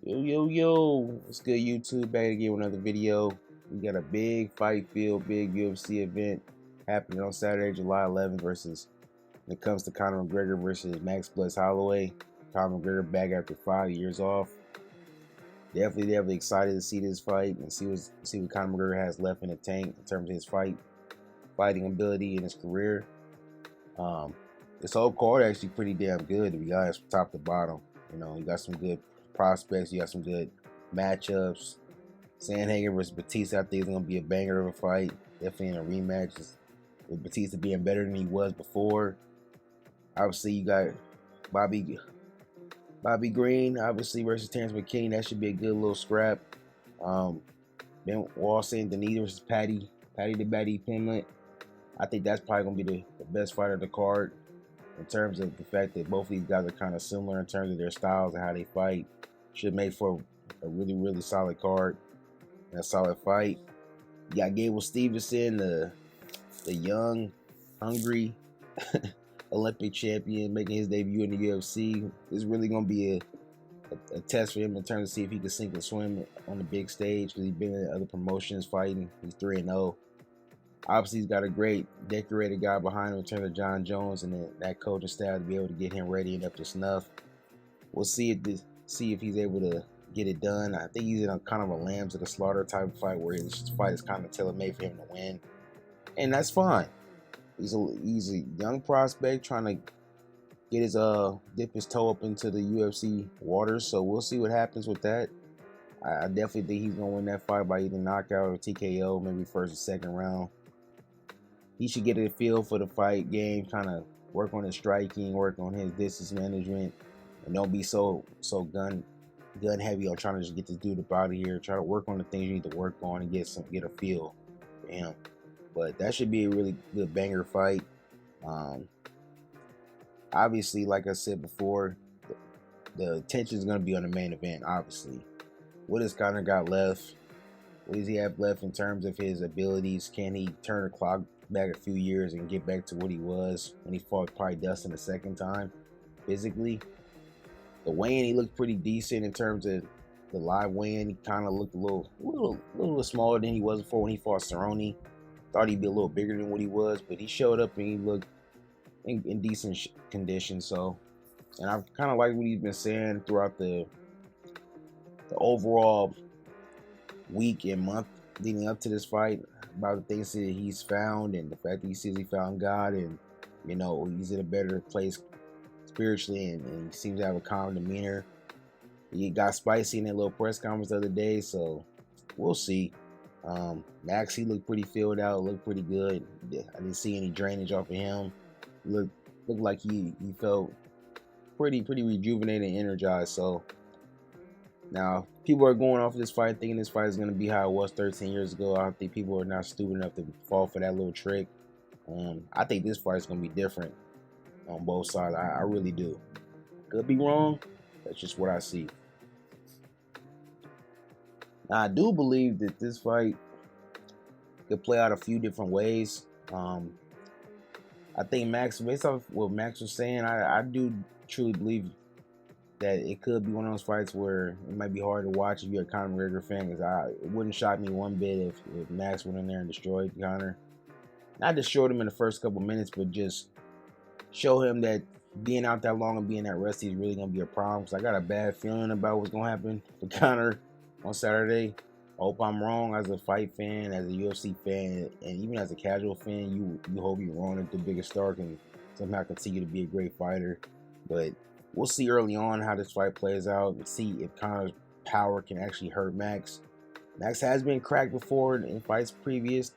Yo, what's good, YouTube? Back again with another video. We got a big fight field, big UFC event happening on Saturday, July 11th versus, when it comes to Conor McGregor versus Max Bless Holloway. Conor McGregor back after 5 years off. Definitely excited to see this fight and see what Conor McGregor has left in the tank in terms of his fighting ability in his career. This whole card actually pretty damn good, to be honest, from top to bottom. You know, you got some good prospects, you got some good matchups. Sandhagen versus Batista, I think, is going to be a banger of a fight. Definitely in a rematch, with Batista being better than he was before. Obviously, you got Bobby Green, obviously, versus Terrence McKinney. That should be a good little scrap. Ben Walson, Denise versus Patty the Batty Pimlet. I think that's probably going to be the best fight of the card, in terms of the fact that both of these guys are kind of similar in terms of their styles and how they fight. Should make for a really solid card and a solid fight. You got Gable Stevenson, the young, hungry Olympic champion, making his debut in the UFC. This is really going to be a test for him in terms of see if he can sink or swim on the big stage, because he's been in other promotions fighting. He's 3-0. Obviously, he's got a great decorated guy behind him in terms of John Jones and that coaching staff to be able to get him ready and up to snuff. We'll see if he's able to get it done. I think he's in a kind of a lamb to the slaughter type of fight, where his fight is kind of tailor-made for him to win, and that's fine. He's a young prospect trying to get his dip his toe up into the UFC waters, so we'll see what happens with that. I definitely think he's gonna win that fight by either knockout or TKO, maybe first or second round. He should get a feel for the fight game, kind of work on his striking, work on his distance management, and don't be so gun heavy on trying to just get this dude up out of here. Try to work on the things you need to work on and get a feel for him. But that should be a really good banger fight. Obviously, like I said before, the attention is going to be on the main event. Obviously, what has Conor got left? What does he have left in terms of his abilities? Can he turn the clock back a few years and get back to what he was when he fought probably Dustin the second time? Physically, the weigh-in, he looked pretty decent in terms of the live weigh-in. He kind of looked a little smaller than he was before when he fought Cerrone. Thought he'd be a little bigger than what he was, but he showed up and he looked in decent condition. So, and I've kind of liked what he's been saying throughout the overall week and month leading up to this fight, about the things that he's found and the fact that he says he found God, and you know, he's in a better place spiritually, and he seems to have a calm demeanor. He got spicy in that little press conference the other day, so we'll see. Max, he looked pretty filled out, looked pretty good. I didn't see any drainage off of him. Looked like he felt pretty rejuvenated and energized. So now people are going off of this fight thinking this fight is going to be how it was 13 years ago. I don't think people are not stupid enough to fall for that little trick. I think this fight is going to be different on both sides. I really do. Could be wrong. That's just what I see. Now, I do believe that this fight could play out a few different ways. I think Max, based off what Max was saying, I do truly believe that it could be one of those fights where it might be hard to watch if you're a Conor McGregor fan, because it wouldn't shock me one bit if Max went in there and destroyed Conor. Not destroyed him in the first couple minutes, but just show him that being out that long and being that rusty is really going to be a problem. Because I got a bad feeling about what's going to happen for Conor on Saturday. I hope I'm wrong. As a fight fan, as a UFC fan, and even as a casual fan, you hope you're wrong, that the biggest star can somehow continue to be a great fighter. But we'll see early on how this fight plays out and see if Conor's power can actually hurt Max. Max has been cracked before in fights previous.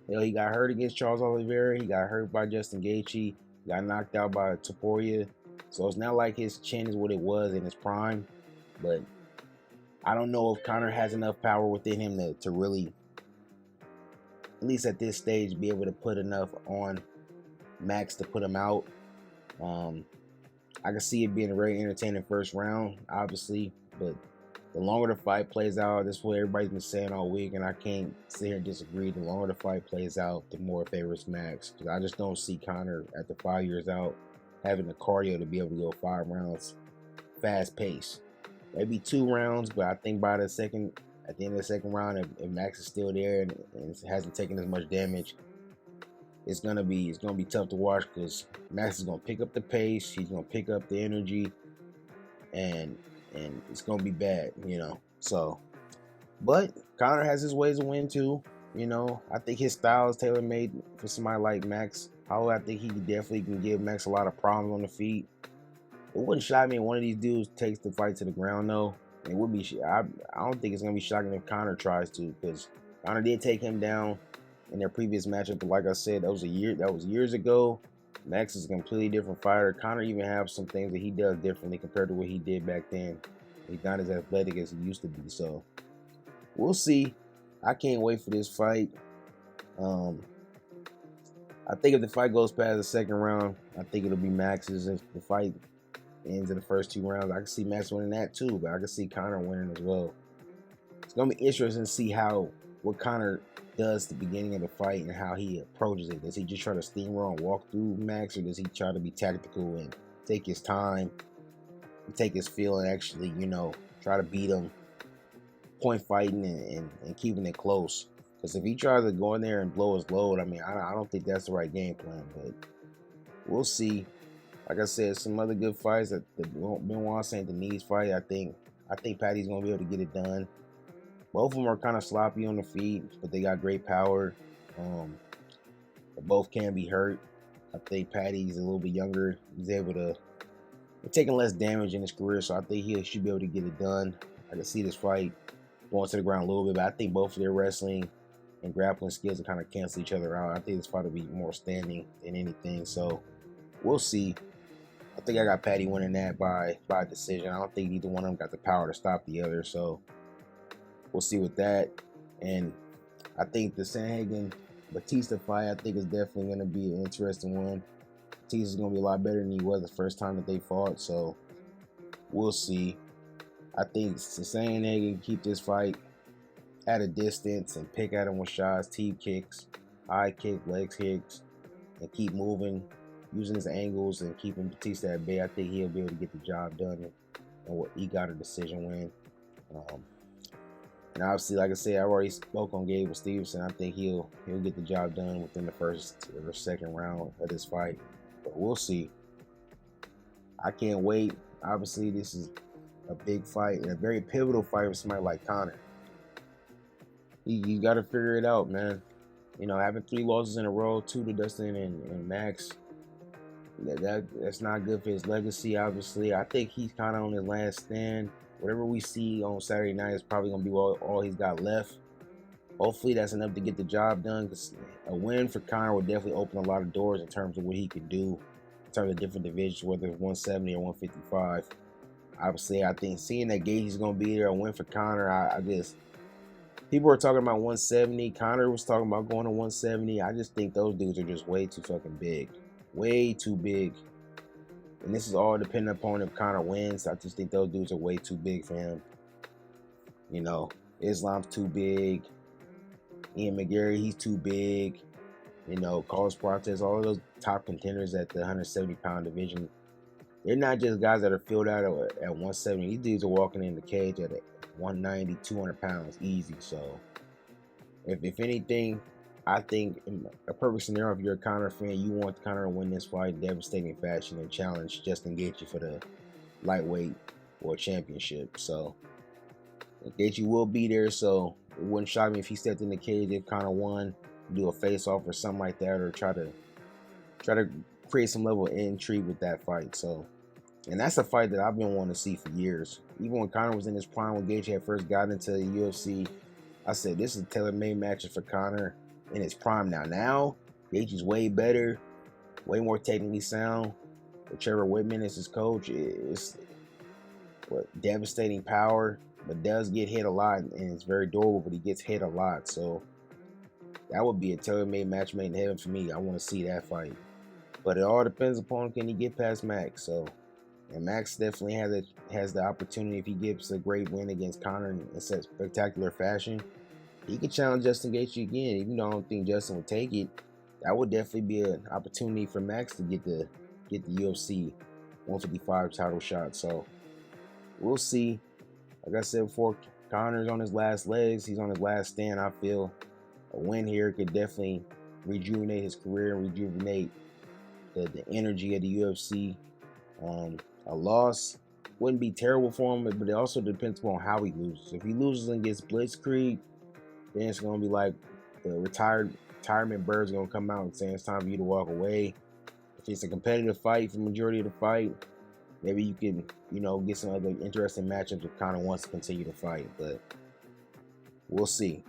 You know, he got hurt against Charles Oliveira. He got hurt by Justin Gaethje. Got knocked out by Topuria. So it's not like his chin is what it was in his prime. But I don't know if Conor has enough power within him to really, at least at this stage, be able to put enough on Max to put him out. I can see it being a very entertaining first round, obviously, but the longer the fight plays out, this is what everybody's been saying all week, and I can't sit here and disagree. The longer the fight plays out, the more it favors Max, because I just don't see Conor, after 5 years out, having the cardio to be able to go 5 rounds fast pace. maybe 2 rounds, but I think at the end of the second round, if Max is still there and hasn't taken as much damage, it's gonna be tough to watch because Max is gonna pick up the pace, he's gonna pick up the energy, and it's gonna be bad, So, but Conor has his ways to win too. I think his style is tailor made for somebody like Max Holloway. I think he definitely can give Max a lot of problems on the feet. It wouldn't shock me if one of these dudes takes the fight to the ground, though. It would be. I don't think it's gonna be shocking if Conor tries to, because Conor did take him down in their previous matchup. But like I said, that was years ago. Max is a completely different fighter. Conor even has some things that he does differently compared to what he did back then. He's not as athletic as he used to be. So we'll see. I can't wait for this fight. I think if the fight goes past the second round, I think it'll be Max's. If the fight ends in the first 2 rounds, I can see Max winning that too, but I can see Conor winning as well. It's gonna be interesting to see what Conor does at the beginning of the fight and how he approaches it. Does he just try to steamroll and walk through Max, or does he try to be tactical and take his time, and take his feel, and actually, try to beat him, point fighting and keeping it close? Because if he tries to go in there and blow his load, I don't think that's the right game plan. But we'll see. Like I said, some other good fights. The Benoit St. Denis fight, I think Patty's gonna be able to get it done. Both of them are kind of sloppy on the feet, but they got great power. But both can be hurt. I think Patty's a little bit younger. He's able to taking less damage in his career, so I think he should be able to get it done. I can see this fight going to the ground a little bit, but I think both of their wrestling and grappling skills will kind of cancel each other out. I think this fight will be more standing than anything. So we'll see. I think I got Patty winning that by decision. I don't think either one of them got the power to stop the other. So we'll see with that. And I think the Sandhagen-Batista fight, I think, is definitely going to be an interesting one. Batista's going to be a lot better than he was the first time that they fought. So we'll see. I think Sandhagen can keep this fight at a distance and pick at him with shots, teep kicks, high kick, leg kicks, and keep moving, using his angles and keeping Batista at bay. I think he'll be able to get the job done, and he got a decision win. And obviously, like I said, I already spoke on Gable Stevenson. I think he'll get the job done within the first or second round of this fight. But we'll see. I can't wait. Obviously, this is a big fight and a very pivotal fight with somebody like Conor. You got to figure it out, man. Having 3 losses in a row, 2 to Dustin and Max, that's not good for his legacy, obviously. I think he's kind of on his last stand. Whatever we see on Saturday night is probably going to be all he's got left. Hopefully that's enough to get the job done, because a win for Conor will definitely open a lot of doors in terms of what he can do in terms of different divisions, whether it's 170 or 155. Obviously, I think seeing that Gaethje's going to be there, a win for Conor, I just... People are talking about 170. Conor was talking about going to 170. I just think those dudes are just way too fucking big. Way too big. And this is all dependent upon if Conor wins. I just think those dudes are way too big for him. Islam's too big. Ian McGarry, he's too big. Carlos Prates, all of those top contenders at the 170-pound division, they're not just guys that are filled out at 170. These dudes are walking in the cage at 190, 200 pounds easy. So, if anything, I think in a perfect scenario, if you're a Conor fan, you want Conor to win this fight in devastating fashion and challenge Justin Gaethje for the lightweight world championship. So, Gaethje will be there, so it wouldn't shock me if he stepped in the cage if Conor won, do a face-off or something like that, or try to create some level of intrigue with that fight. So, and that's a fight that I've been wanting to see for years. Even when Conor was in his prime, when Gaethje had first gotten into the UFC, I said this is a tailor-made match for Conor in his prime now. Now, Gaethje's way better, way more technically sound. Trevor Whitman is his coach. It's devastating power, but does get hit a lot, and it's very durable, but he gets hit a lot. So that would be a tailor-made match made in heaven for me. I want to see that fight. But it all depends upon can he get past Max. So, and Max definitely has the opportunity, if he gets a great win against Conor in such spectacular fashion, he could challenge Justin Gaethje again. Even though I don't think Justin would take it, that would definitely be an opportunity for Max to get the UFC 155 title shot. So we'll see. Like I said before, Conor's on his last legs. He's on his last stand. I feel a win here could definitely rejuvenate his career and rejuvenate the energy of the UFC. A loss wouldn't be terrible for him, but it also depends upon how he loses. If he loses and gets blitzkrieg, then it's going to be like the retirement bird's going to come out and say it's time for you to walk away. If it's a competitive fight for the majority of the fight, maybe you can, get some other interesting matchups if Conor wants to continue to fight. But we'll see.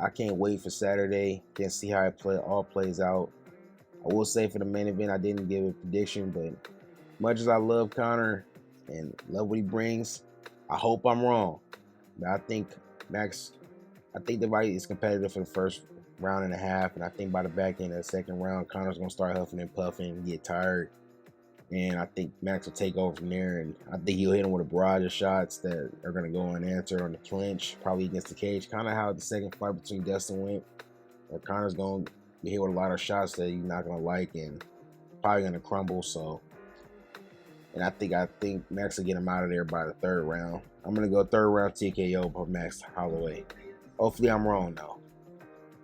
I can't wait for Saturday. Can't see how it all plays out. I will say for the main event, I didn't give a prediction, but much as I love Conor and love what he brings, I hope I'm wrong. But I think the fight is competitive for the first round and a half, and I think by the back end of the second round, Conor's gonna start huffing and puffing and get tired. And I think Max will take over from there, and I think he'll hit him with a barrage of shots that are gonna go unanswered on the clinch, probably against the cage. Kind of how the second fight between Dustin went. Where Conor's gonna be hit with a lot of shots that he's not gonna like and probably gonna crumble. So, and I think Max will get him out of there by the third round. I'm gonna go third round TKO for Max Holloway. Hopefully I'm wrong though.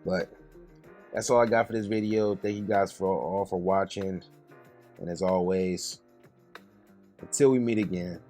But that's all I got for this video. Thank you guys all for watching. And as always, until we meet again,